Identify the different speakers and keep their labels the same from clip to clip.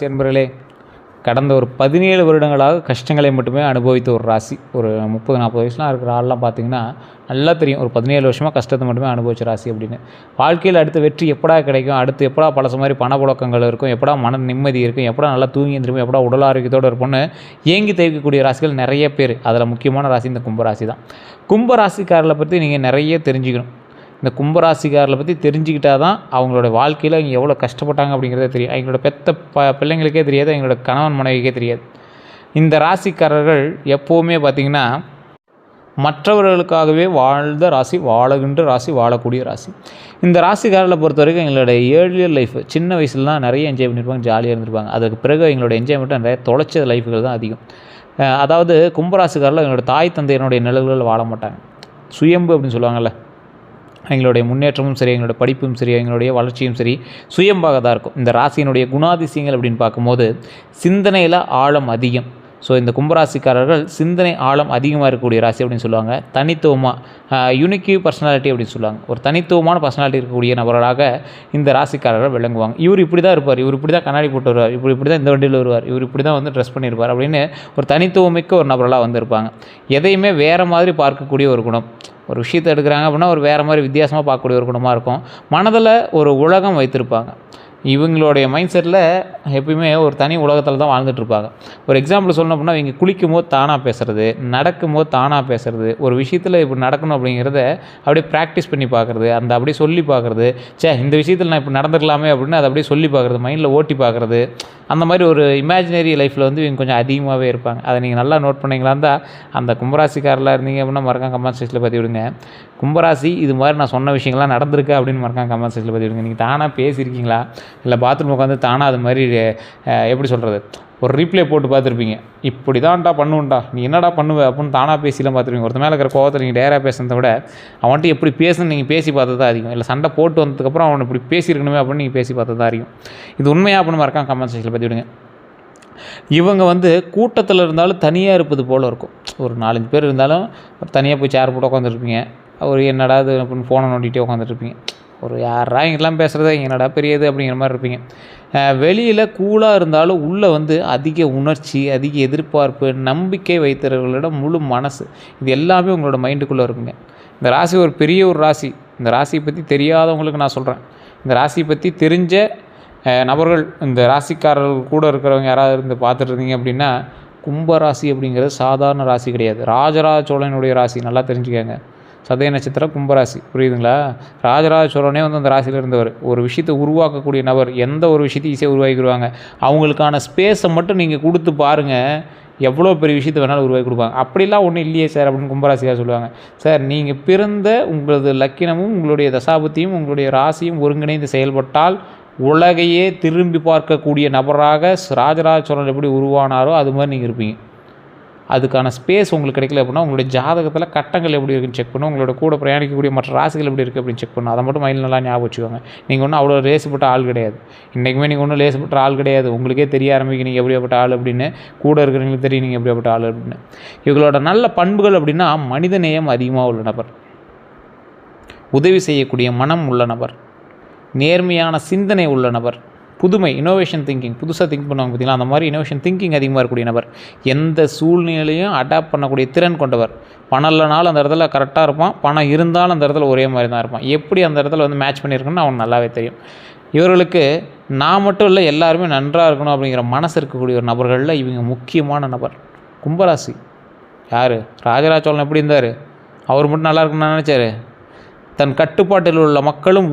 Speaker 1: கும்பராசி என்பவர்களே, கடந்த ஒரு 17 வருடங்களாக கஷ்டங்களை மட்டுமே அனுபவித்த ஒரு ராசி. ஒரு 30-40 வயசுலாம் இருக்கிற ஆள்லாம் பார்த்திங்கன்னா நல்லா தெரியும், ஒரு 17 வருஷமாக கஷ்டத்தை மட்டுமே அனுபவிச்ச ராசி அப்படின்னு. வாழ்க்கையில் அடுத்த வெற்றி எப்படா கிடைக்கும், அடுத்து எப்படா பழச மாதிரி பணப்புழக்கங்கள் இருக்கும், எப்படா மன நிம்மதி இருக்கும், எப்படா நல்லா தூங்கி எழுந்திருக்கும், எப்படா உடல் ஆரோக்கியத்தோடு இருப்போம்னு ஏங்கி தவிக்கக்கூடிய ராசிகள் நிறைய பேர். அதில் முக்கியமான ராசி இந்த கும்பராசி தான். கும்பராசிக்காரர்களை பற்றி நீங்கள் நிறைய தெரிஞ்சுக்கணும். இந்த கும்பராசிக்காரர்களை பற்றி தெரிஞ்சுக்கிட்டால் தான் அவங்களோட வாழ்க்கையில் அவங்க எவ்வளோ கஷ்டப்பட்டாங்க அப்படிங்கிறதே தெரியும். அவங்களோட பெத்த பிள்ளைங்களுக்கே தெரியாது, அவங்களோட கணவன் மனைவிக்கே தெரியாது. இந்த ராசிக்காரர்கள் எப்போவுமே பார்த்திங்கன்னா மற்றவர்களுக்காகவே வாழ்ந்த ராசி, வாழுகின்ற ராசி, வாழக்கூடிய ராசி. இந்த ராசிக்காரர்களை பொறுத்த வரைக்கும் எங்களோட ஏர்லியர் லைஃப் சின்ன வயசுலலாம் நிறைய என்ஜாய் பண்ணியிருப்பாங்க, ஜாலியாக இருந்திருப்பாங்க. அதுக்கு பிறகு எங்களோட என்ஜாய்மெண்ட்டு நிறைய தொலைச்ச லைஃப்கள் தான் அதிகம். அதாவது கும்பராசிக்காரில் எங்களோட தாய் தந்தையனுடைய நிழல்கள் வாழ மாட்டாங்க. சுயம்பு அப்படின்னு சொல்லுவாங்கள்ல, எங்களுடைய முன்னேற்றமும் சரி, எங்களோட படிப்பும் சரி, எங்களுடைய வளர்ச்சியும் சரி சுயம்பாக தான் இருக்கும். இந்த ராசியினுடைய குணாதிசயங்கள் அப்படின்னு பார்க்கும்போது சிந்தனையில் ஆழம் அதிகம். ஸோ இந்த கும்பராசிக்காரர்கள் சிந்தனை ஆழம் அதிகமாக இருக்கக்கூடிய ராசி அப்படின்னு சொல்லுவாங்க. தனித்துவமாக யூனிக்யூ பர்சனாலிட்டி அப்படின்னு சொல்லுவாங்க. ஒரு தனித்துவமான பர்சனாலிட்டி இருக்கக்கூடிய நபர்களாக இந்த ராசிக்காரர்கள் விளங்குவாங்க. இவர் இப்படி தான் இருப்பார், இவர் இப்படி தான் கண்ணாடி போட்டு வருவார், இப்படி தான் இந்த வண்டியில் வருவார், இவர் இப்படி தான் வந்து ட்ரெஸ் பண்ணியிருப்பார் அப்படின்னு ஒரு தனித்துவமிக்க ஒரு நபர்களாக வந்து இருப்பாங்க. எதையுமே வேறு மாதிரி பார்க்கக்கூடிய ஒரு குணம். ஒரு விஷயத்தை எடுக்கிறாங்க அப்படின்னா ஒரு வேறு மாதிரி வித்தியாசமாக பார்க்கக்கூடிய ஒரு குணமாக இருக்கும். மனதில் ஒரு உலகம் வைத்திருப்பாங்க. இவங்களுடைய மைண்ட் செட்டில் எப்பயுமே ஒரு தனி உலகத்தில் தான் வாழ்ந்துட்டுருப்பாங்க. ஒரு எக்ஸாம்பிள் சொல்லணும் அப்படின்னா, இவங்க குளிக்கும் போது தானாக பேசுகிறது, நடக்கும்போது தானாக பேசுகிறது, ஒரு விஷயத்தில் இப்படி நடக்கணும் அப்படிங்கிறத அப்படியே ப்ராக்டிஸ் பண்ணி பார்க்குறது, அந்த அப்படியே சொல்லி பார்க்குறது, இந்த விஷயத்தில் நான் இப்படி நடந்துக்கலாமே அப்படின்னு அதை அப்படியே சொல்லி பார்க்குறது, மைண்டில் ஓட்டி பார்க்குறது, அந்த மாதிரி ஒரு இமேஜினரி லைஃப்பில் வந்து இவங்க கொஞ்சம் அதிகமாகவே இருப்பாங்க. அதை நீங்கள் நல்லா நோட் பண்ணிங்களான் தான். அந்த கும்பராசிக்காரலாக இருந்தீங்க அப்படின்னா மறக்காம கமெண்ட் செக்ஷனில் பற்றி விடுங்க. கும்பராசி இது மாதிரி நான் சொன்ன விஷயங்கள்லாம் நடந்திருக்கு அப்படின்னு மறக்காம கமெண்ட் செக்ஷனில் பற்றி விடுங்க. நீங்கள் தானாக பேசியிருக்கீங்களா, இல்லை பாத்ரூம் உட்காந்து தானாக அது மாதிரி எப்படி சொல்கிறது ஒரு ரீப்ளே போட்டு பார்த்துருப்பீங்க, இப்படி தான்டா பண்ணுவேன்டா, நீ என்னடா பண்ணுவ அப்படின்னு தானாக பேசிலாம் பார்த்துருப்பீங்க. ஒருத்த மேலே இருக்கிற கோவத்தில் நீங்கள் டேராக பேசுனதை விட அவன்ட்டு எப்படி பேசுன்னு நீங்கள் பேசி பார்த்தது தான் அதிகம். இல்லை சண்டை போட்டு வந்ததுக்கப்புறம் அவனை இப்படி பேசியிருக்கணுமே அப்படின்னு நீங்கள் பேசி பார்த்தது தான் அதிகம். இது உண்மையாக அப்படின்னு மறக்காம கமெண்ட் செக்ஷனில் பற்றி விடுங்க. இவங்க வந்து கூட்டத்தில் இருந்தாலும் தனியாக இருப்பது போல் இருக்கும். ஒரு 4-5 பேர் இருந்தாலும் தனியாக போய் சேர் போட்டு உட்காந்துருப்பீங்க. ஒரு என்னடா இது அப்படின்னு ஃபோனை நோண்டிகிட்டே உட்காந்துட்ருப்பீங்க. ஒரு யாரா இங்கெல்லாம் பேசுகிறத என்னடா பெரியது அப்படிங்கிற மாதிரி இருப்பீங்க. வெளியில் கூலாக இருந்தாலும் உள்ளே வந்து அதிக உணர்ச்சி, அதிக எதிர்பார்ப்பு, நம்பிக்கை வைத்தவர்களிடம் முழு மனசு, இது எல்லாமே உங்களோட மைண்டுக்குள்ளே இருக்குங்க. இந்த ராசி ஒரு பெரிய ஒரு ராசி. இந்த ராசியை பற்றி தெரியாதவங்களுக்கு நான் சொல்கிறேன். இந்த ராசியை பற்றி தெரிஞ்ச நபர்கள், இந்த ராசிக்காரர்கள் கூட இருக்கிறவங்க யாராவது இருந்து பார்த்துட்டு இருந்தீங்க அப்படின்னா, கும்பராசி அப்படிங்கிறது சாதாரண ராசி கிடையாது. ராஜராஜ சோழனுடைய ராசி, நல்லா தெரிஞ்சுக்கங்க. சதய நட்சத்திரம் கும்பராசி, புரியுதுங்களா? ராஜராஜ சோழனே வந்து அந்த ராசியில் இருந்தவர். ஒரு விஷயத்தை உருவாக்கக்கூடிய நபர். எந்த ஒரு விஷயத்தையும் ஈஸியாக உருவாக்கிடுவாங்க. அவங்களுக்கான ஸ்பேஸை மட்டும் நீங்கள் கொடுத்து பாருங்கள், எவ்வளோ பெரிய விஷயத்தை வேணாலும் உருவாக்கி கொடுப்பாங்க. அப்படிலாம் ஒன்றும் இல்லையே சார் அப்படின்னு கும்பராசியாக சொல்லுவாங்க. சார், நீங்கள் பிறந்த உங்களது லக்கினமும் உங்களுடைய தசாபுத்தியும் உங்களுடைய ராசியும் ஒருங்கிணைந்து செயல்பட்டால் உலகையே திரும்பி பார்க்கக்கூடிய நபராக ராஜராஜ சோழன் எப்படி உருவானாரோ அது மாதிரி நீங்கள் இருப்பீங்க. அதுக்கான ஸ்பேஸ் உங்களுக்கு கிடைக்கல அப்படின்னா உங்களுடைய ஜாதகத்தில் கட்டங்கள் எப்படி இருக்குன்னு செக் பண்ணணும். உங்களோட கூட பிரயாணிக்கக்கூடிய மற்ற ராசிகள் எப்படி இருக்குது அப்படின்னு செக் பண்ணணும். அதை மட்டும் மைண்டில் நல்லா ஞாபகம் வச்சுக்கோங்க. நீங்கள் ஒன்றும் அவ்வளோ லேசுப்பட்ட ஆள் கிடையாது. இன்றைக்குமே நீங்கள் ஒன்றும் லேசுப்பட்ட ஆள் கிடையாது. உங்களுக்கே தெரிய ஆரம்பிக்க நீங்கள் எப்படியாப்பட்ட ஆள் அப்படின்னு, கூட இருக்கிறவங்களுக்கு தெரியும் நீங்கள் எப்படியாப்பட்ட ஆள் அப்படின்னு. இவங்களோட நல்ல பண்புகள் அப்படின்னா மனிதநேயம் அதிகமாக உள்ள நபர், உதவி செய்யக்கூடிய மனம் உள்ள நபர், நேர்மையான சிந்தனை உள்ள நபர், புதுமை இனோவேஷன் திங்கிங், புதுசாக திங்க் பண்ணுவாங்க பார்த்தீங்களா, அந்த மாதிரி இனோவேஷன் திங்கிங் அதிகமாக இருக்கக்கூடிய நபர், எந்த சூழ்நிலையும் அடாப்ட் பண்ணக்கூடிய திறன் கொண்டவர். பணம் இல்லைனாலும் அந்த இடத்துல கரெக்டாக இருப்பான், பணம் இருந்தாலும் அந்த இடத்துல ஒரே மாதிரி தான் இருப்பான். எப்படி அந்த இடத்துல வந்து மேட்ச் பண்ணியிருக்குன்னு அவனுக்கு நல்லாவே தெரியும். இவர்களுக்கு நான் மட்டும் இல்லை எல்லாருமே நன்றாக இருக்கணும் அப்படிங்கிற மனசு இருக்கக்கூடிய ஒரு நபர்களில் இவங்க முக்கியமான நபர். கும்பராசி யார்? ராஜராஜ சோழன் எப்படி இருந்தார்? அவர் மட்டும் நல்லா இருக்குன்னு நினச்சாரு? தன் கட்டுப்பாட்டில் உள்ள மக்களும்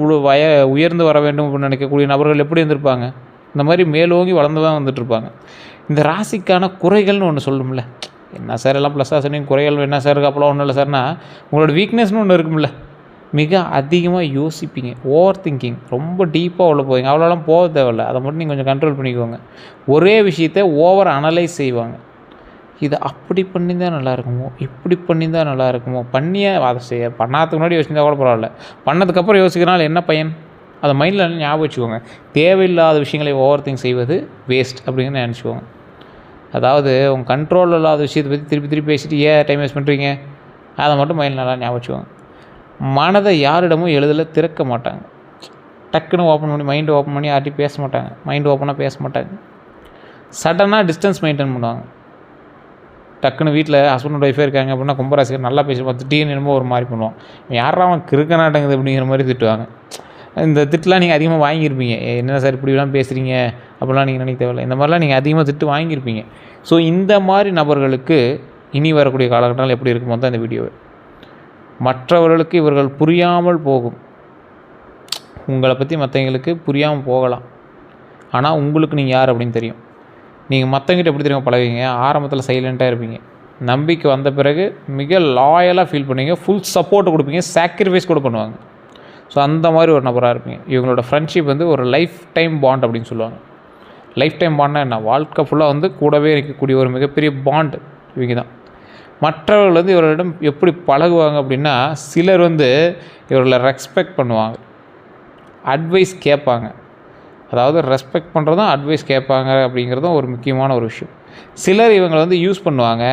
Speaker 1: உயர்ந்து வர வேண்டும் அப்படின்னு நினைக்கக்கூடிய நபர்கள் எப்படி இருந்திருப்பாங்க? இந்த மாதிரி மேலோங்கி வளர்ந்து தான் வந்துட்டுருப்பாங்க. இந்த ராசிக்கான குறைகள்னு ஒன்று சொல்லும்ல, என்ன சார் எல்லாம் ப்ளஸ்ஸாக சொன்னீங்க, குறைகள் என்ன சார் இருக்கு அப்போலாம் ஒன்றும் இல்லை சார்னா, உங்களோட வீக்னஸ்னு ஒன்று இருக்கும்ல, மிக அதிகமாக யோசிப்பீங்க, ஓவர் திங்கிங், ரொம்ப டீப்பாக உள்ள போவீங்க. அவ்வளோலாம் போக தேவையில்லை, அதை மட்டும் நீங்கள் கொஞ்சம் கண்ட்ரோல் பண்ணிக்கோங்க. ஒரே விஷயத்தை ஓவர் அனலைஸ் செய்வாங்க. இது அப்படி பண்ணி தான் நல்லா இருக்குமோ, இப்படி பண்ணி தான் நல்லா இருக்குமோ, பண்ணியே அதை பண்ணாததுக்கு முன்னாடி யோசிச்சா கூட பரவாயில்ல, பண்ணதுக்கப்புறம் யோசிக்கிறனால என்ன பயன்? அதை மைண்டில் ஞாபகம் வச்சுக்கோங்க. தேவையில்லாத விஷயங்களை ஓவர் திங்க் செய்வது வேஸ்ட் அப்படிங்கிறது நினச்சிக்கோங்க. அதாவது உங்கள் கண்ட்ரோல் இல்லாத விஷயத்தை பற்றி திருப்பி திருப்பி பேசிட்டு ஏன் டைம் வேஸ்ட் பண்ணுறீங்க, அதை மட்டும் மைண்டில் நல்லா ஞாபகம் வச்சுக்கோங்க. மனதை யாரிடமும் எளிதில் திறக்க மாட்டாங்க. டக்குன்னு ஓப்பன் பண்ணி மைண்டு ஓப்பன் பண்ணி யார்ட்டையும் பேச மாட்டாங்க. மைண்டு ஓப்பனாக பேச மாட்டாங்க. சடனாக டிஸ்டன்ஸ் மெயின்டைன் பண்ணுவாங்க. டக்குன்னு வீட்டில் ஹஸ்பண்ட் ஒய்ஃபே இருக்காங்க அப்படின்னா கும்பராசிக்கார் நல்லா பேசுவான், திடீர்னு என்னமோ ஒரு மாதிரி பண்ணுவான், யாரா அவன் கிறுக்க நாட்டங்குது அப்படிங்கிற மாதிரி திட்டுவாங்க. இந்த திட்டுலாம் நீங்கள் அதிகமாக வாங்கியிருப்பீங்க. என்ன சார் இப்படிலாம் பேசுகிறீங்க அப்படிலாம் நீங்கள் நினைக்க தேவையில்லை. இந்த மாதிரிலாம் நீங்கள் அதிகமாக திட்டு வாங்கியிருப்பீங்க. ஸோ இந்த மாதிரி நபர்களுக்கு இனி வரக்கூடிய காலகட்டங்கள் எப்படி இருக்குமோ தான் இந்த வீடியோ. மற்றவர்களுக்கு இவர்கள் புரியாமல் போகும். உங்களை பற்றி மற்றவங்களுக்கு புரியாமல் போகலாம், ஆனால் உங்களுக்கு நீங்கள் யார் அப்படின்னு தெரியும். நீங்கள் மற்றவங்கிட்ட எப்படி தெரியுமா பழகுவீங்க? ஆரம்பத்தில் சைலண்ட்டாக இருப்பீங்க, நம்பிக்கை வந்த பிறகு மிக லாயலாக ஃபீல் பண்ணுவீங்க, ஃபுல் சப்போர்ட் கொடுப்பீங்க, சாக்ரிஃபைஸ் கூட பண்ணுவாங்க. ஸோ அந்த மாதிரி ஒரு நபராக இருப்பீங்க. இவங்களோட ஃப்ரெண்ட்ஷிப் வந்து ஒரு லைஃப் டைம் பாண்ட் அப்படின்னு சொல்லுவாங்க. லைஃப் டைம் பாண்ட்னா என்ன? வாழ்க்கை ஃபுல்லாக வந்து கூடவே இருக்கக்கூடிய ஒரு மிகப்பெரிய பாண்ட் இவங்க தான். மற்றவர்கள் வந்து இவர்களிடம் எப்படி பழகுவாங்க அப்படின்னா, சிலர் வந்து இவர்களை ரெஸ்பெக்ட் பண்ணுவாங்க, அட்வைஸ் கேட்பாங்க. அதாவது ரெஸ்பெக்ட் பண்ணுறதும் அட்வைஸ் கேட்பாங்க அப்படிங்கிறதும் ஒரு முக்கியமான ஒரு விஷயம். சிலர் இவங்களை வந்து யூஸ் பண்ணுவாங்க,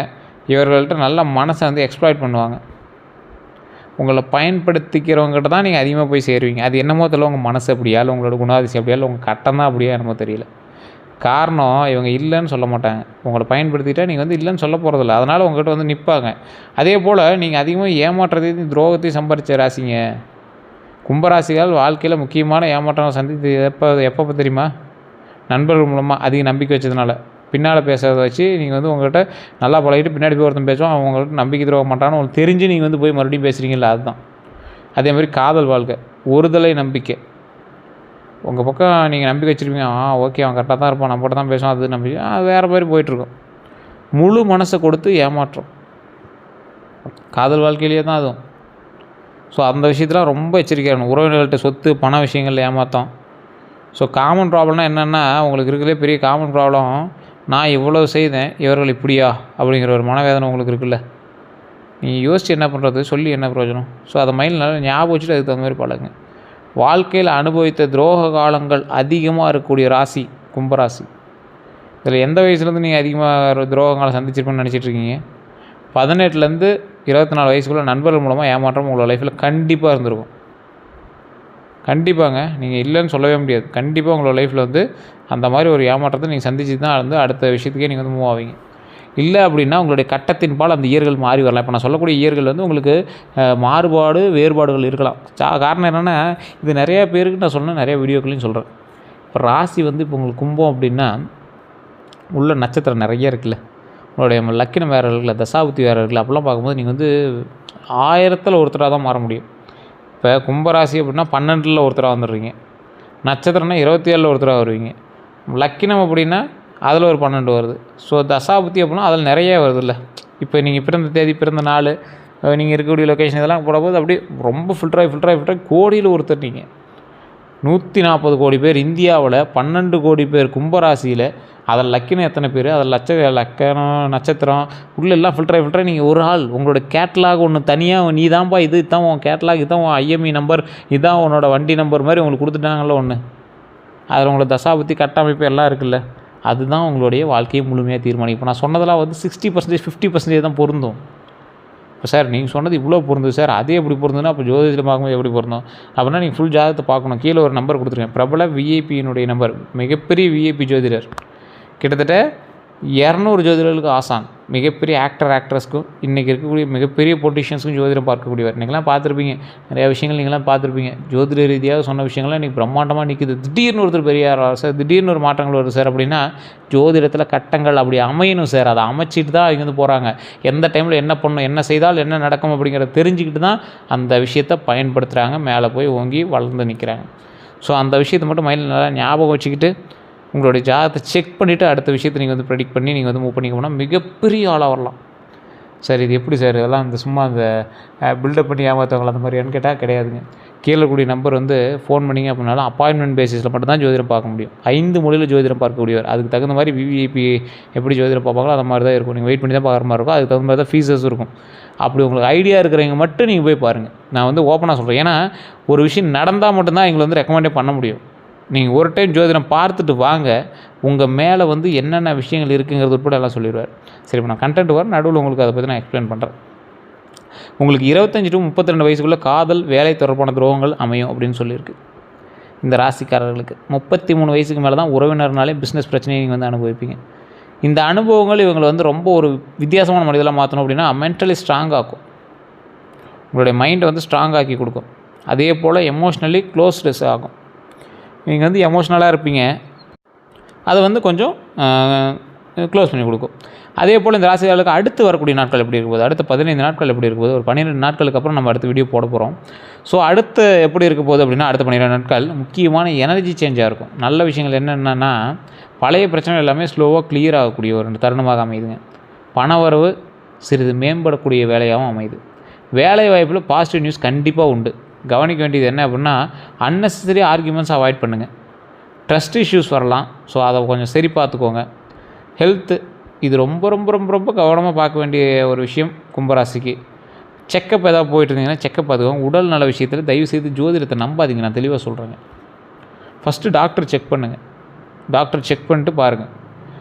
Speaker 1: இவர்கள்ட்ட நல்ல மனசை வந்து எக்ஸ்ப்ளாய்ட் பண்ணுவாங்க. உங்களை பயன்படுத்திக்கிறவங்ககிட்ட தான் நீங்கள் அதிகமாக போய் சேருவீங்க. அது என்னமோ தெரியல, உங்கள் மனசு அப்படியா இல்லை உங்களோட குணாதிசயம் அப்படியா இல்லை உங்கள் கட்டம் தான் அப்படியா என்னமோ தெரியல. காரணம் இவங்க இல்லைன்னு சொல்ல மாட்டாங்க. உங்களை பயன்படுத்திட்டா நீங்கள் வந்து இல்லைன்னு சொல்ல போகிறதில்ல, அதனால் உங்கள்கிட்ட வந்து நிற்பாங்க. அதே போல் நீங்கள் அதிகமாக ஏமாற்றத்தையும் துரோகத்தையும் சம்பாதிச்ச ராசிங்க கும்பராசிகள். வாழ்க்கையில் முக்கியமான ஏமாற்றம் சந்தித்து எப்போ தெரியுமா? நண்பர்கள் மூலமாக அதிக நம்பிக்கை வச்சதுனால. பின்னால் பேசுகிறத வச்சு நீங்கள் வந்து உங்கள்கிட்ட நல்லா பழகிட்டு பின்னாடி போய் ஒருத்தன் பேசுவோம், அவங்கள்ட்ட நம்பிக்கை துரோக மாட்டான்னு உங்களுக்கு தெரிஞ்சு நீங்கள் வந்து போய் மறுபடியும் பேசுகிறீங்களா, அதுதான். அதேமாதிரி காதல் வாழ்க்கை, ஒருதலை நம்பிக்கை. உங்கள் பக்கம் நீங்கள் நம்பிக்கை வச்சுருப்பீங்க, ஓகே அவன் கரெக்டாக தான் இருப்பான், நம்மகிட்ட தான் பேசுவான், அது நம்பிக்கை வேறு மாதிரி போயிட்டுருக்கும். முழு மனசை கொடுத்து ஏமாற்றம் காதல் வாழ்க்கையிலேயே தான் அதுவும். ஸோ அந்த விஷயத்தில் ரொம்ப எச்சரிக்கையாகணும். உறவினர்கள்ட்ட சொத்து பண விஷயங்கள் ஏமாற்றம். ஸோ காமன் ப்ராப்ளம்னா என்னென்னா, உங்களுக்கு இருக்கிறதே பெரிய காமன் ப்ராப்ளம், நான் இவ்வளோ செய்தேன் இவர்கள் இப்படியா அப்படிங்கிற ஒரு மனவேதனை உங்களுக்கு இருக்குல்ல. நீங்கள் யோசித்து என்ன பண்ணுறது, சொல்லி என்ன பிரயோஜனம்? ஸோ அதை மைண்டில் நல்லா ஞாபகம் வச்சுட்டு அதுக்கு தகுந்த மாதிரி பழகுங்க. வாழ்க்கையில் அனுபவித்த துரோக காலங்கள் அதிகமாக இருக்கக்கூடிய ராசி கும்பராசி. இதில் எந்த வயசுலேருந்து நீங்கள் அதிகமாக துரோகங்களை சந்திச்சிருப்பேன்னு நினச்சிட்ருக்கீங்க? 18லேருந்து 24 வயசுக்குள்ளே நண்பர்கள் மூலமாக ஏமாற்றம் உங்களோட லைஃப்பில் கண்டிப்பாக இருந்திருக்கும். கண்டிப்பாங்க, நீங்கள் இல்லைன்னு சொல்லவே முடியாது. கண்டிப்பாக உங்களோட லைஃப்பில் வந்து அந்த மாதிரி ஒரு ஏமாற்றத்தை நீங்கள் சந்திச்சு தான் வந்து அடுத்த விஷயத்துக்கே நீங்கள் வந்து மூவ் ஆவீங்க. இல்லை அப்படின்னா உங்களுடைய கட்டத்தின்பால் அந்த இயர்கள் மாறி வரலாம். இப்போ நான் சொல்லக்கூடிய இயர்கள் வந்து உங்களுக்கு மாறுபாடு வேறுபாடுகள் இருக்கலாம். காரணம் என்னென்னா, இது நிறையா பேருக்கு நான் சொன்னேன், நிறையா வீடியோக்களையும் சொல்கிறேன். இப்போ ராசி வந்து இப்போ உங்களுக்கு கும்பம் அப்படின்னா உள்ள நட்சத்திரம் நிறைய இருக்குல்ல, உங்களுடைய லக்கினம் வேறு இருக்குல்ல, தசாபுத்தி வேறு இருக்குல்ல, அப்படிலாம் பார்க்கும்போது நீங்கள் வந்து 1000ல் ஒருத்தராக தான் மாற முடியும். இப்போ கும்பராசி அப்படின்னா 12ல் ஒருத்தராக வந்துடுறீங்க, நட்சத்திரம்னா 27ல் ஒருத்தராக வருவீங்க, லக்கினம் அப்படின்னா அதில் ஒரு 12 வருது. ஸோ தசாபுத்தி அப்படின்னா அதில் நிறைய வருதுல்ல. இப்போ நீங்கள் பிறந்த தேதி பிறந்த நாள் நீங்கள் இருக்கக்கூடிய லொக்கேஷன் இதெல்லாம் போடும்போது அப்படியே ரொம்ப ஃபில்டராகி கோடியில் ஒருத்தர். நீங்கள் 140 கோடி பேர் இந்தியாவில், 12 கோடி பேர் கும்பராசியில், அதில் லக்கினம் எத்தனை பேர், அதில் லக்கணம் நட்சத்திரம் உள்ளெல்லாம் ஃபில்டராகி நீங்கள் ஒரு ஆள் உங்களோட கேட்லாக் ஒன்று தனியாக நீ தான்ப்பா இது தான் உன் கேட்லாக், இதுதான் உன் ஐஎம்இ நம்பர், இதுதான் உன்னோட வண்டி நம்பர் மாதிரி உங்களுக்கு கொடுத்துட்டாங்கல்ல ஒன்று. அதில் உங்களோட தசாபுத்தி கட்டமைப்பு எல்லாம் இருக்குல்ல, அதுதான் உங்களுடைய வாழ்க்கையை முழுமையாக தீர்மானிக்கும். இப்போ நான் சொன்னதெல்லாம் வந்து 60% 50% தான் பொருந்தும். இப்போ சார் நீங்கள் சொன்னது இவ்வளோ பொருந்தது சார், அதே எப்படி பொருந்துன்னா அப்போ ஜோதிடத்தில் பார்க்கும்போது எப்படி பொருந்தும் அப்படின்னா நீங்கள் ஃபுல் ஜாதகத்தை பார்க்கணும். கீழே ஒரு நம்பர் கொடுத்துருக்கேன், பிரபல விஐபியினுடைய நம்பர், மிகப்பெரிய விஐபி ஜோதிடர், கிட்டத்தட்ட 200 ஜோதிடர்களுக்கு ஆசான், மிகப்பெரிய ஆக்ட்ரஸ்க்கும் இன்றைக்கி இருக்கக்கூடிய மிகப்பெரிய பொலிட்டிஷியன்ஸுக்கும் ஜோதிடம் பார்க்கக்கூடியவர். நீங்களாம் பார்த்துருப்பீங்க, நிறையா விஷயங்கள் நீங்களாம் பார்த்துருப்பீங்க. ஜோதிட ரீதியாக சொன்ன விஷயங்கள்லாம் இன்றைக்கி பிரம்மாண்டமாக நிற்குது. திடீர்னு ஒருத்தர் பெரிய சார், திடீர்னு ஒரு மாற்றங்கள் வருது சார் அப்படின்னா ஜோதிடத்தில் கட்டங்கள் அப்படி அமையணும் சார். அதை அமைச்சிட்டு தான் இங்கே வந்து போகிறாங்க. எந்த டைமில் என்ன பண்ணணும், என்ன செய்தால் என்ன நடக்கும் அப்படிங்கிறத தெரிஞ்சுக்கிட்டு தான் அந்த விஷயத்தை பயன்படுத்துகிறாங்க, மேலே போய் ஓங்கி வளர்ந்து நிற்கிறாங்க. ஸோ அந்த விஷயத்தை மட்டும் மைண்டில் நல்லா ஞாபகம் வச்சுக்கிட்டு உங்களுடைய ஜாதகத்தை செக் பண்ணிவிட்டு அடுத்த விஷயத்தை நீங்கள் வந்து ப்ரெடிக்ட் பண்ணி நீங்கள் வந்து மூவ் பண்ணிக்க போனால் மிகப்பெரிய ஆளாக வரலாம். சார் இது எப்படி சார், இதெல்லாம் இந்த சும்மா அந்த பில்டப் பண்ணி ஏமாற்றவங்கள அந்த மாதிரியான்னு கேட்டால் கிடையாதுங்க. கீழே கூடிய நம்பர் வந்து ஃபோன் பண்ணிங்க அப்படின்னாலும் அப்பாயின்மெண்ட் பேசிஸில் மட்டும் தான் ஜோதிடம் பார்க்க முடியும். 5 மொழியில் ஜோதிடம் பார்க்கக்கூடியவர். அதுக்கு தகுந்த மாதிரி விவிஐபி எப்படி ஜோதிடம் பார்ப்பாங்களோ அந்த மாதிரி தான் இருக்கும். நீங்கள் வெயிட் பண்ணி தான் பார்க்குற மாதிரி இருக்கும். அதுக்கு தகுந்த மாதிரி தான் ஃபீஸஸ் இருக்கும். அப்படி உங்களுக்கு ஐடியா இருக்கிறவங்க மட்டும் நீங்கள் போய் பாருங்கள். நான் வந்து ஓப்பனாக சொல்கிறேன், ஏன்னா ஒரு விஷயம் நடந்தால் மட்டும்தான் எங்களை வந்து ரெக்கமெண்டே பண்ண முடியும். நீங்கள் ஒரு டைம் ஜோதிடம் பார்த்துட்டு வாங்க, உங்கள் மேலே வந்து என்னென்ன விஷயங்கள் இருக்குங்கிறது உட்பட எல்லாம் சொல்லிடுவார். சரி, இப்போ நான் கண்டென்ட் வர நடுவில் உங்களுக்கு அதை பற்றி நான் எக்ஸ்பிளைன் பண்ணுறேன். உங்களுக்கு 25 to 32 வயசுக்குள்ளே காதல் வேலை தொடர்பான துரோகங்கள் அமையும் அப்படின்னு சொல்லியிருக்கு. இந்த ராசிக்காரர்களுக்கு 33 வயசுக்கு மேலே தான் உறவினர்னாலே பிஸ்னஸ் பிரச்சனையை நீங்கள் வந்து அனுபவிப்பீங்க. இந்த அனுபவங்கள் இவங்களை வந்து ரொம்ப ஒரு வித்தியாசமான மனிதலாக மாற்றணும் அப்படின்னா மென்டலி ஸ்ட்ராங் ஆக்கும். உங்களுடைய மைண்டை வந்து ஸ்ட்ராங் ஆக்கி கொடுக்கும். அதே போல் எமோஷ்னலி க்ளோஸ்னஸ் ஆகும். நீங்கள் வந்து எமோஷ்னலாக இருப்பீங்க, அதை வந்து கொஞ்சம் க்ளோஸ் பண்ணி கொடுக்கும். அதே போல் இந்த ராசிக்காரர்களுக்கு அடுத்து வரக்கூடிய நாட்கள் எப்படி இருக்கும்போது, அடுத்த 15 நாட்கள் எப்படி இருக்கும்போது, ஒரு 12 நாட்களுக்கு அப்புறம் நம்ம அடுத்த வீடியோ போட போகிறோம். ஸோ அடுத்து எப்படி இருக்க போகுது அப்படின்னா, அடுத்த 12 நாட்கள் முக்கியமான எனர்ஜி சேஞ்சாக இருக்கும். நல்ல விஷயங்கள் என்னென்னா, பழைய பிரச்சனைகள் எல்லாமே ஸ்லோவாக கிளியர் ஆகக்கூடிய ஒரு தருணமாக அமையுதுங்க. பணவரவு சிறிது மேம்படக்கூடிய வேலையாகவும் அமையுது. வேலை வாய்ப்பில் பாசிட்டிவ் நியூஸ் கண்டிப்பாக உண்டு. கவனிக்க வேண்டியது என்ன அப்படின்னா, அன்னெசரி ஆர்கியூமெண்ட்ஸ் அவாய்ட் பண்ணுங்கள். ட்ரஸ்ட் இஷ்யூஸ் வரலாம், ஸோ அதை கொஞ்சம் சரி பார்த்துக்கோங்க. ஹெல்த்து இது ரொம்ப ரொம்ப ரொம்ப ரொம்ப கவனமாக பார்க்க வேண்டிய ஒரு விஷயம். கும்பராசிக்கு செக்கப் ஏதாவது போயிட்டு இருந்தீங்கன்னா செக்கப் பார்த்துக்கோங்க. உடல் நல விஷயத்தில் தயவுசெய்து ஜோதிடத்தை நம்பாதீங்க. நான் தெளிவாக சொல்கிறேங்க. ஃபஸ்ட்டு டாக்டர் செக் பண்ணுங்கள். டாக்டர் செக் பண்ணிட்டு பாருங்கள்,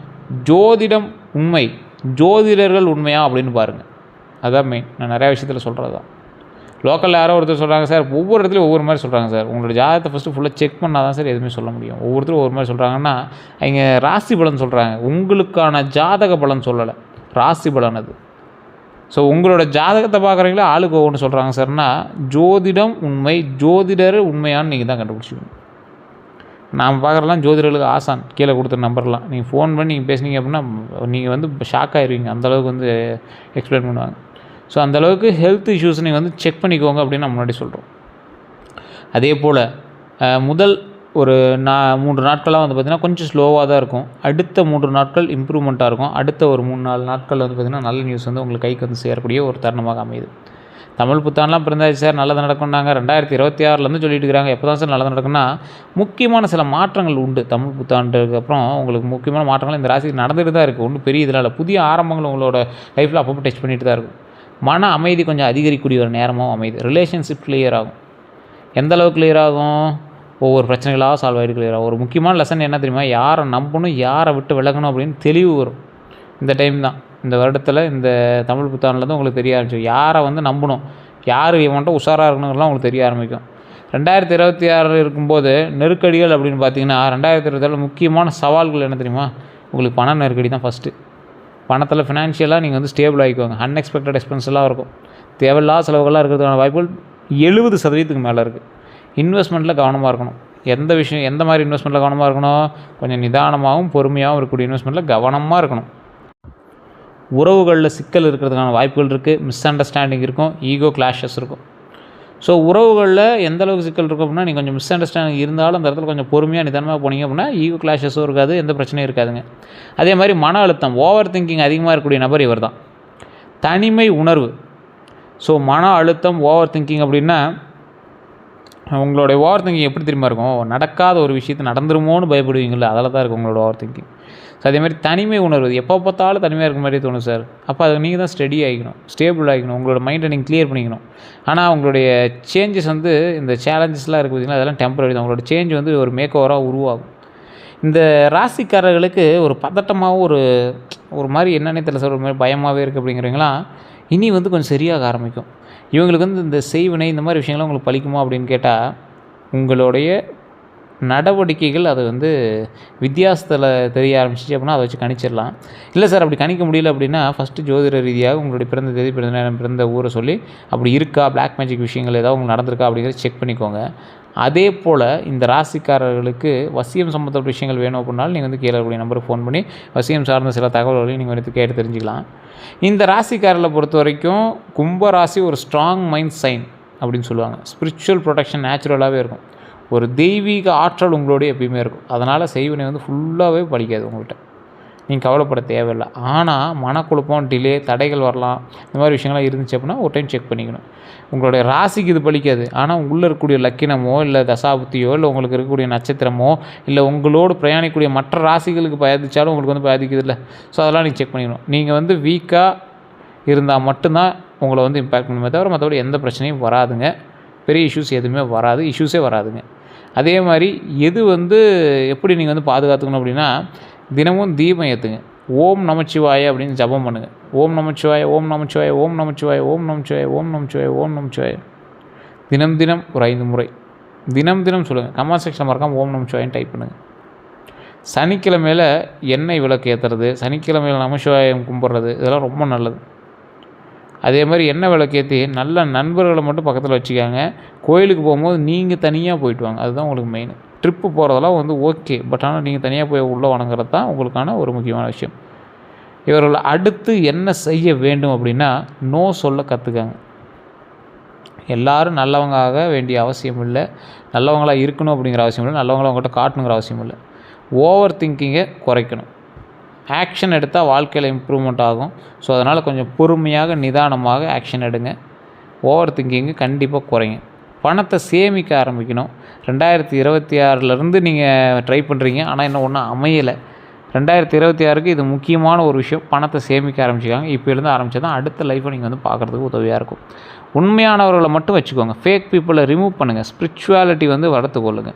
Speaker 1: ஜோதிடம் உண்மை, ஜோதிடர்கள் உண்மையா அப்படின்னு பாருங்கள். அதான் மெயின். நான் நிறையா விஷயத்தில் சொல்கிறது தான். லோக்கலில் யாரோ ஒருத்தர் சொல்கிறாங்க சார், ஒவ்வொரு இடத்துலையும் ஒவ்வொரு மாதிரி சொல்கிறாங்க சார். உங்களோட ஜாதகத்தை ஃபஸ்ட்டு ஃபுல்லாக செக் பண்ணால் தான் சார் எதுவுமே சொல்ல முடியும். ஒவ்வொருத்தரும் ஒவ்வொரு மாதிரி சொல்கிறாங்கன்னா, அவங்க ராசி பலன் சொல்கிறாங்க, உங்களுக்கான ஜாதக பலன் சொல்லலை, ராசி பலன் அது. ஸோ உங்களோட ஜாதகத்தை பார்க்குறீங்களா ஆளுக்கு ஒவ்வொன்று சொல்கிறாங்க சார்னா, ஜோதிடம் உண்மை, ஜோதிடர் உண்மையான்னு நீங்கள் தான் கண்டுபிடிச்சிக்கணும். நாம் பார்க்குறலாம் ஜோதிடர்களுக்கு ஆசான், கீழே கொடுத்த நம்பர்லாம் நீங்கள் ஃபோன் பண்ணி நீங்கள் பேசுனீங்க அப்படின்னா நீங்கள் வந்து ஷாக் ஆகிடுவீங்க. அந்தளவுக்கு வந்து எக்ஸ்பிளைன் பண்ணுவாங்க. ஸோ அந்தளவுக்கு ஹெல்த் இஷ்யூஸ் நீங்கள் வந்து செக் பண்ணிக்கோங்க அப்படின்னு நான் முன்னாடி சொல்கிறோம். அதே போல் முதல் ஒரு 3 நாட்களாக வந்து பார்த்திங்கன்னா கொஞ்சம் ஸ்லோவாக தான் இருக்கும். அடுத்த 3 நாட்கள் இம்ப்ரூவ்மெண்ட்டாக இருக்கும். அடுத்த ஒரு 3-4 நாட்கள் வந்து பார்த்திங்கன்னா நல்ல நியூஸ் வந்து உங்களுக்கு கைக்கு வந்து சேரக்கூடிய ஒரு தருணமாக அமையுது. தமிழ் புத்தாண்டெலாம் பிறந்தாச்சு சார், நல்லது நடக்கும்னாங்க. 2026 சொல்லிட்டு இருக்கிறாங்க. எப்போ தான் சார் நல்லது நடக்குன்னா, முக்கியமான சில மாற்றங்கள் உண்டு. தமிழ் புத்தாண்டுக்கு அப்புறம் உங்களுக்கு முக்கியமான மாற்றங்கள் இந்த ராசிக்கு நடந்துகிட்டு தான் இருக்குது. ஒன்றும் பெரிய இதனால் புதிய ஆரம்பங்கள் உங்களோட லைஃப்பில் அப்பப்போ டச் பண்ணிட்டு தான் இருக்கும். மன அமைதி கொஞ்சம் அதிகரிக்கக்கூடிய ஒரு நேரமாகவும் அமையுது. ரிலேஷன்ஷிப் கிளியர் ஆகும். எந்த அளவுக்கு கிளியர் ஆகும்? ஒவ்வொரு பிரச்சனைகளாக சால்வ் ஆகிட்டு கிளியர் ஆகும். ஒரு முக்கியமான லெசன் என்ன தெரியுமா, யாரை நம்பணும், யாரை விட்டு விலகணும் அப்படின்னு தெளிவு வரும். இந்த டைம் தான், இந்த வருடத்தில், இந்த தமிழ் புத்தாண்டில் தான் உங்களுக்கு தெரிய ஆரம்பிச்சு. யாரை வந்து நம்பணும், யார் இவன்ட்ட உஷாராக இருக்கணுங்கிறலாம் உங்களுக்கு தெரிய ஆரம்பிக்கும். 2026 இருக்கும்போது நெருக்கடிகள் அப்படின்னு பார்த்தீங்கன்னா, 2026 முக்கியமான சவால்கள் என்ன தெரியுமா, உங்களுக்கு பண நெருக்கடி தான் ஃபஸ்ட்டு. பணத்தில் ஃபினான்ஷியலாக நீங்கள் வந்து ஸ்டேபிள் ஆகிக்குவாங்க. அன்எக்ஸ்பெக்டட் எக்ஸ்பென்ஸ்லாம் இருக்கும். தேவையில்லாத செலவுகள்லாம் இருக்கிறதுக்கான வாய்ப்புகள் 70% மேலே இருக்குது. இன்வெஸ்ட்மெண்ட்டில் கவனமாக இருக்கணும். எந்த மாதிரி இன்வெஸ்ட்மெண்ட்டில் கவனமாக இருக்கணும், கொஞ்சம் நிதானமாகவும் பொறுமையாகவும் இருக்கக்கூடிய இன்வெஸ்ட்மெண்ட்டில் கவனமாக இருக்கணும். உறவுகளில் சிக்கல் இருக்கிறதுக்கான வாய்ப்புகள் இருக்குது. மிஸ் அண்டர்ஸ்டாண்டிங் இருக்கும், ஈகோ கிளாஷஸ் இருக்கும். ஸோ உறவுகளில் எந்த அளவுக்கு சிக்கல் இருக்கும் அப்படின்னா, நீங்கள் கொஞ்சம் மிஸ் அண்டர்ஸ்டாண்டிங் இருந்தாலும் அந்த இடத்துல கொஞ்சம் பொறுமையாக நிதானமாக போனீங்க அப்படின்னா ஈகோ கிளாஷஸும் இருக்காது, எந்த பிரச்சனையும் இருக்காதுங்க. அதே மாதிரி மன அழுத்தம், ஓவர் திங்கிங் அதிகமாக இருக்கக்கூடிய நபர் இவர் தான். தனிமை உணர்வு. ஸோ மன அழுத்தம், ஓவர் திங்கிங் அப்படின்னா, உங்களுடைய ஓவர் திங்கிங் எப்படி தெரியுமா இருக்கும், நடக்காத ஒரு விஷயத்தை நடந்துருமோன்னு பயப்படுவீங்களா, அதில் தான் இருக்கும் உங்களோட ஓவர் திங்கிங். ஸோ அதே மாதிரி தனிமை உணர்வு, எப்போ பார்த்தாலும் தனிமையாக இருக்கிற மாதிரி தோணும் சார். அப்போ அது நீங்கள் தான் ஸ்டடி ஆகிக்கணும், ஸ்டேபிள் ஆகிக்கணும், உங்களோட மைண்டை நீங்கள் கிளியர் பண்ணிக்கணும். ஆனால் உங்களுடைய சேஞ்சஸ் வந்து, இந்த சேலஞ்சஸ்லாம் இருக்குது பார்த்திங்கன்னா, அதெல்லாம் டெம்பரரி தான். உங்களோட சேஞ்ச் வந்து ஒரு மேக் ஓவராக உருவாகும். இந்த ராசிக்காரர்களுக்கு ஒரு பதட்டமாகவும் ஒரு மாதிரி என்னன்னே தெரியல சார், ஒரு மாதிரி பயமாகவே இருக்குது அப்படிங்கிறீங்களாம் இனி வந்து கொஞ்சம் சரியாக ஆரம்பிக்கும். இவங்களுக்கு வந்து இந்த செய்வினை இந்த மாதிரி விஷயங்கள்லாம் உங்களுக்கு பலிக்குமா அப்படின்னு கேட்டால், உங்களுடைய நடவடிக்கைகள் அது வந்து வித்தியாசத்தில் தெரிய ஆரம்பிச்சிச்சு அப்படின்னா அதை வச்சு கணிச்சிடலாம். இல்லை சார் அப்படி கணிக்க முடியல அப்படின்னா, ஃபஸ்ட்டு ஜோதிட ரீதியாக உங்களுடைய பிறந்த தேதி, பிறந்த நேரம், பிறந்த ஊரை சொல்லி அப்படி இருக்கா, பிளாக் மேஜிக் விஷயங்கள் ஏதாவது உங்களுக்கு நடந்திருக்கா அப்படிங்கிறத செக் பண்ணிக்கோங்க. அதே போல் இந்த ராசிக்காரர்களுக்கு வசியம் சம்மந்தப்பட்ட விஷயங்கள் வேணும் அப்படின்னாலும் நீங்கள் வந்து கீழே இருக்கக்கூடிய நம்பருக்கு ஃபோன் பண்ணி வசியம் சார்ந்த சில தகவல்களையும் நீங்கள் வந்து கேட்டு தெரிஞ்சுக்கலாம். இந்த ராசிக்காரர்களை பொறுத்த வரைக்கும் கும்பராசி ஒரு ஸ்ட்ராங் மைண்ட் சைன் அப்படின்னு சொல்லுவாங்க. ஸ்பிரிச்சுவல் ப்ரொடெக்ஷன் நேச்சுரலாகவே இருக்கும். ஒரு தெய்வீக ஆற்றல் உங்களோடய எப்பயுமே இருக்கும். அதனால் செய்வினை வந்து ஃபுல்லாகவே படிக்காது உங்கள்கிட்ட, நீங்கள் கவலைப்பட தேவையில்லை. ஆனால் மனக்குழப்பம், டிலே, தடைகள் வரலாம். இந்த மாதிரி விஷயங்கள்லாம் இருந்துச்சு அப்படின்னா ஒரு டைம் செக் பண்ணிக்கணும். உங்களுடைய ராசிக்கு இது பலிக்காது. ஆனால் உள்ளே இருக்கக்கூடிய லக்கினமோ, இல்லை தசாபுத்தியோ, இல்லை உங்களுக்கு இருக்கக்கூடிய நட்சத்திரமோ, இல்லை உங்களோடு பிரயாணிக்கக்கூடிய மற்ற ராசிகளுக்கு பாதிச்சாலும் உங்களுக்கு வந்து பாதிக்குது இல்லை. ஸோ அதெல்லாம் நீங்கள் செக் பண்ணிக்கணும். நீங்கள் வந்து வீக்காக இருந்தால் மட்டும்தான் உங்களை வந்து இம்பேக்ட் பண்ணுமே தவிர மற்றபடி எந்த பிரச்சனையும் வராதுங்க. பெரிய இஷ்யூஸ் எதுவுமே வராது, இஷ்யூஸே வராதுங்க. அதே மாதிரி எது வந்து எப்படி நீங்கள் வந்து பாதுகாத்துக்கணும் அப்படின்னா, தினமும் தீபம் ஏற்றுங்க. ஓம் நமச்சிவாய அப்படின்னு ஜபம் பண்ணுங்கள். ஓம் நமச்சிவாய, ஓம் நமச்சிவாய, ஓம் நமச்சிவாய, ஓம் நமச்சிவாய, ஓம் நமச்சிவாய, ஓம் நமச்சிவாய. தினம் தினம் ஒரு 5 முறை தினம் தினம் சொல்லுங்கள். கமெண்ட் செக்ஷன் மறக்காமல் ஓம் நமச்சிவாயன்னு டைப் பண்ணுங்கள். சனிக்கிழமையில் எண்ணெய் விளக்கு ஏற்றுறது, சனிக்கிழமையில் நமச்சிவாயம் கும்பிட்றது, இதெல்லாம் ரொம்ப நல்லது. அதே மாதிரி எண்ணெய் விளக்கு ஏற்றி நல்ல நண்பர்களை மட்டும் பக்கத்தில் வச்சுக்காங்க. கோயிலுக்கு போகும்போது நீங்கள் தனியாக போயிட்டு வாங்க, அதுதான் உங்களுக்கு மெயின். ட்ரிப்பு போகிறதெல்லாம் வந்து ஓகே, பட் ஆனால் நீங்கள் தனியாக போய் உள்ளே வணங்குறது தான் உங்களுக்கான ஒரு முக்கியமான விஷயம். இவர்கள் அடுத்து என்ன செய்ய வேண்டும் அப்படின்னா, நோ சொல்ல கற்றுக்காங்க. எல்லோரும் நல்லவங்களாக வேண்டிய அவசியம் இல்லை, நல்லவங்களாக இருக்கணும் அப்படிங்கிற அவசியம் இல்லை, நல்லவங்களாக அவங்ககிட்ட காட்டணுங்கிற அவசியம் இல்லை. ஓவர் திங்கிங்கை குறைக்கணும். ஆக்ஷன் எடுத்தால் வாழ்க்கையில் இம்ப்ரூவ்மெண்ட் ஆகும். ஸோ அதனால் கொஞ்சம் பொறுமையாக நிதானமாக ஆக்ஷன் எடுங்க. ஓவர் திங்கிங்கு கண்டிப்பாக குறைங்க. பணத்தை சேமிக்க ஆரம்பிக்கணும். 2026 நீங்கள் ட்ரை பண்ணுறீங்க, ஆனால் இன்னும் ஒன்றும் அமையலை. 2026க்கு இது முக்கியமான ஒரு விஷயம். பணத்தை சேமிக்க ஆரம்பிச்சிக்காங்க. இப்போ இருந்து ஆரம்பித்தா தான் அடுத்த லைஃப்பை நீங்கள் வந்து பார்க்குறதுக்கு உதவியாக இருக்கும். உண்மையானவர்களை மட்டும் வச்சுக்கோங்க. ஃபேக் பீப்புளை ரிமூவ் பண்ணுங்கள். ஸ்பிரிச்சுவாலிட்டி வந்து வளர்த்துக்கொள்ளுங்க.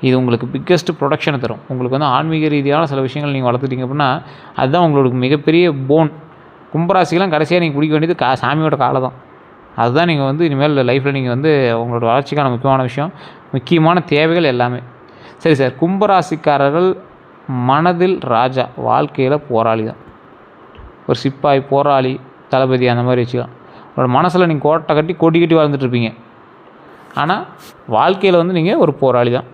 Speaker 1: இது உங்களுக்கு பிக்கெஸ்ட்டு ப்ரொடக்ஷனை தரும். உங்களுக்கு வந்து ஆன்மீக ரீதியான சில விஷயங்கள் நீங்கள் வளர்த்துட்டீங்க அப்படின்னா அதுதான் உங்களுக்கு மிகப்பெரிய போன். கும்பராசிக்கெலாம் கடைசியாக நீங்கள் பிடிக்க வேண்டியது சாமியோட காலை தான். அதுதான் நீங்கள் வந்து இனிமேல் லைஃப்பில் நீங்கள் வந்து உங்களோட வளர்ச்சிக்கான முக்கியமான விஷயம், முக்கியமான தேவைகள் எல்லாமே. சரி சார், கும்பராசிக்காரர்கள் மனதில் ராஜா, வாழ்க்கையில் போராளி தான். ஒரு சிப்பாய், போராளி, தளபதி அந்த மாதிரி வச்சுக்கலாம். உங்களோட மனசில் நீங்கள் கோட்டை கட்டி கொடி கட்டி வாழ்ந்துட்டுருப்பீங்க. ஆனால் வாழ்க்கையில் வந்து நீங்கள் ஒரு போராளி தான்.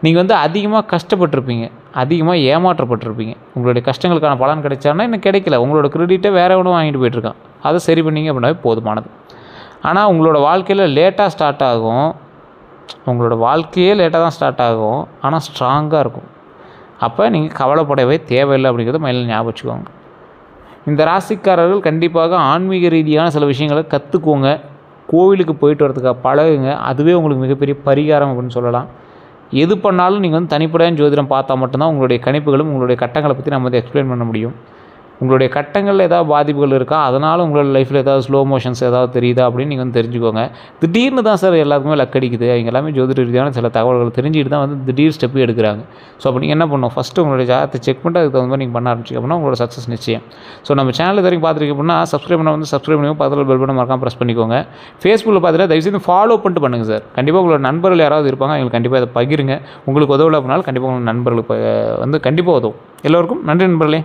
Speaker 1: நீங்கள் வந்து அதிகமாக கஷ்டப்பட்டுருப்பீங்க, அதிகமாக ஏமாற்றப்பட்டிருப்பீங்க. உங்களுடைய கஷ்டங்களுக்கான பலன் கிடைச்சான்னா இன்னும் கிடைக்கல. உங்களோட கிரெடிட்டை வேறு ஒன்றும் வாங்கிட்டு போயிட்டுருக்கான். அதை சரி பண்ணிங்க அப்படின்னாவே போதுமானது. ஆனால் உங்களோட வாழ்க்கையில் லேட்டாக ஸ்டார்ட் ஆகும். உங்களோட வாழ்க்கையே லேட்டாக தான் ஸ்டார்ட் ஆகும், ஆனால் ஸ்ட்ராங்காக இருக்கும். அப்போ நீங்கள் கவலைப்படவே தேவையில்லை அப்படிங்கிறத மைண்டில் ஞாபகம் வச்சுக்கோங்க. இந்த ராசிக்காரர்கள் கண்டிப்பாக ஆன்மீக ரீதியான சில விஷயங்களை கற்றுக்கோங்க. கோவிலுக்கு போயிட்டு வரதுக்காக பழகுங்க. அதுவே உங்களுக்கு மிகப்பெரிய பரிகாரம் அப்படின்னு சொல்லலாம். எது பண்ணாலும் நீங்கள் வந்து தனிப்படையான ஜோதிடம் பார்த்தா மட்டும்தான் உங்களுடைய கணிப்புகளும் உங்களுடைய கட்டங்களை பற்றி நம்ம வந்து எக்ஸ்பிளைன் பண்ண முடியும். உங்களுடைய கட்டங்களில் ஏதாவது பாதிப்புகள் இருக்கா, அதனால் உங்களோட லைஃப்பில் ஏதாவது ஸ்லோ மோஷன்ஸ் ஏதாவது தெரியுதா அப்படின்னு நீங்கள் வந்து தெரிஞ்சுக்கோங்க. திடீர்னு தான் சார் எல்லாருக்குமே லக் அடிக்குது, அவங்க எல்லாமே ஜோதிட ரீதியான சில தகவல்கள் தெரிஞ்சுட்டு தான் வந்து திடீர் ஸ்டெப்பு எடுக்கிறாங்க. ஸோ அப்போ நீங்கள் என்ன பண்ணணும், ஃபஸ்ட்டு உங்களுடைய ஜாதகத்தை செக் பண்ணிட்டு அதுக்கு தகுந்த மாதிரி நீங்கள் பண்ண ஆரம்பிச்சிங்க அப்படின்னா உங்களோட சக்ஸஸ் நிச்சயம். ஸோ நம்ம சேனல் இது வரைக்கும் பார்த்துருக்கீங்க அப்படின்னா சப்ஸ்கிரைப் பண்ண சப்ஸ்கிரைப் பண்ணி பக்கத்தில் பெல் பட்டன் மறக்காம ப்ரெஸ் பண்ணிக்கோங்க. ஃபேஸ்புக்கில் பார்த்துட்டு தயவுசெய்து ஃபாலோ பண்ணிட்டு பண்ணுங்கள் சார். கண்டிப்பாக உங்களோட நண்பர்கள் யாராவது இருப்பாங்க, அவங்களுக்கு கண்டிப்பாக அதை பகிருங்க. உங்களுக்கு உதவலை அப்படின்னாலும் கண்டிப்பாக உங்கள் நண்பர்களுக்கு வந்து கண்டிப்பாக உதவும். எல்லோருக்கும் நன்றி நண்பர்களே.